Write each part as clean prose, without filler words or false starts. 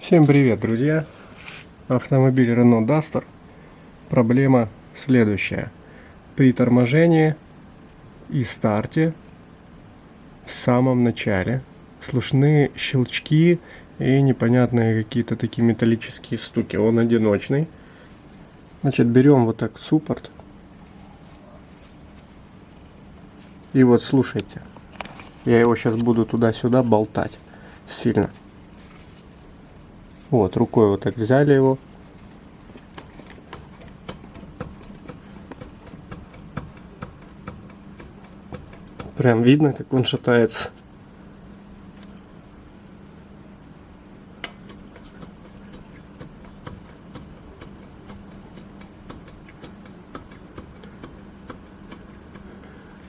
Всем привет, друзья! Автомобиль Renault Duster. Проблема следующая. При торможении и старте в самом начале слышны щелчки и непонятные какие-то такие металлические стуки. Он одиночный. Значит, берем вот так суппорт. И вот слушайте. Я его сейчас буду туда-сюда болтать сильно. Вот, рукой вот так взяли его. Прям видно, как он шатается.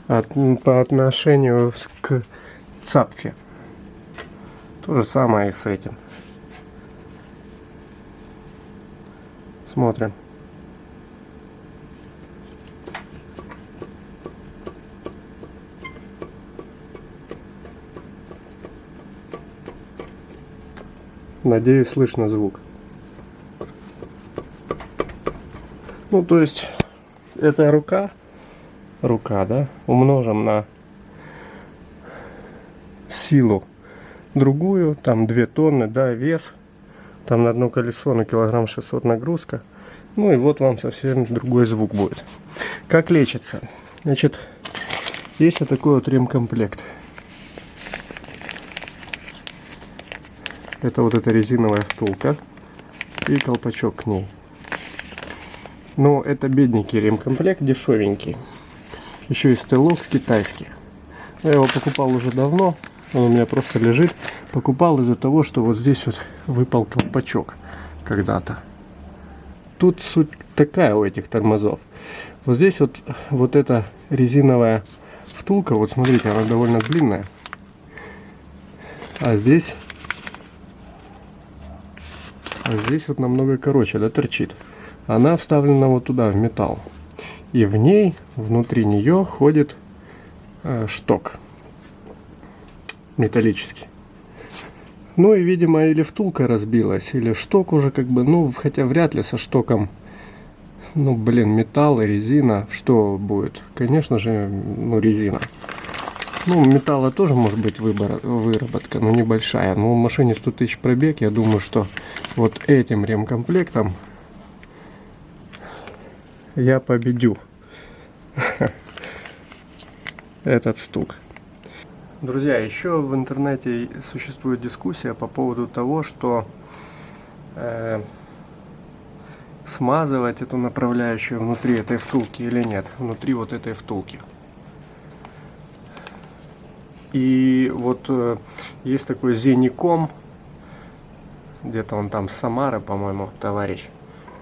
По отношению к цапфе. То же самое и с этим. Смотрим. Надеюсь, слышно звук. Ну, то есть, это рука, да, умножим на силу другую, там 2 тонны, да, вес. Там на одно колесо на килограмм 600 нагрузка. Ну и вот вам совсем другой звук будет. Как лечится? Значит, есть вот такой вот ремкомплект. Это вот эта резиновая втулка и колпачок к ней. Но это бедненький ремкомплект, дешевенький. Еще и стеллокс китайский. Я его покупал уже давно. Он у меня просто лежит. Покупал из-за того, что вот здесь вот выпал колпачок когда-то. Тут суть такая у этих тормозов. Вот здесь вот эта резиновая втулка, вот смотрите, она довольно длинная. А здесь вот намного короче, да, торчит. Она вставлена вот туда, в металл. И в ней, внутри нее ходит шток металлический. Ну и, видимо, или втулка разбилась, или шток уже как бы, ну, хотя вряд ли со штоком. Ну, блин, металл и резина, что будет? Конечно же, ну, резина. Ну, металла тоже может быть выработка, но небольшая. Но в машине 100 тысяч пробег, я думаю, что вот этим ремкомплектом я победю этот стук. Друзья, еще в интернете существует дискуссия по поводу того, что смазывать эту направляющую внутри этой втулки или нет, внутри вот этой втулки. И вот есть такой Зеником, где-то он там с Самары, по-моему, товарищ,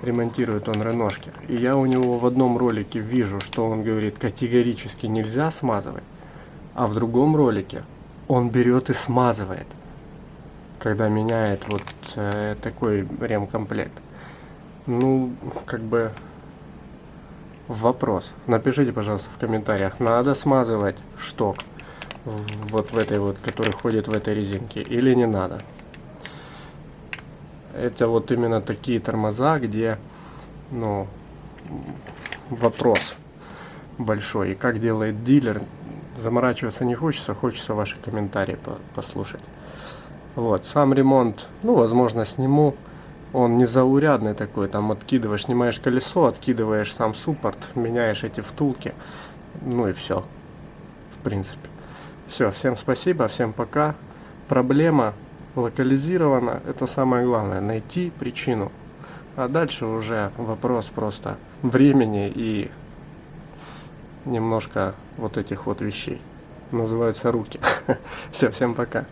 ремонтирует он реношки. И я у него в одном ролике вижу, что он говорит, категорически нельзя смазывать. А в другом ролике он берет и смазывает, когда меняет вот такой ремкомплект. Ну, как бы вопрос. Напишите, пожалуйста, в комментариях, надо смазывать шток вот в этой вот, который ходит в этой резинке, или не надо. Это вот именно такие тормоза, где, ну, вопрос большой. И как делает дилер, заморачиваться не хочется, хочется ваши комментарии послушать. Вот, сам ремонт, ну, возможно, сниму. Он незаурядный такой, там откидываешь, снимаешь колесо, откидываешь сам суппорт, меняешь эти втулки, ну и все, в принципе. Все, всем спасибо, всем пока. Проблема локализирована, это самое главное, найти причину. А дальше уже вопрос просто времени и немножко вот этих вот вещей. Называются руки. Все, всем пока.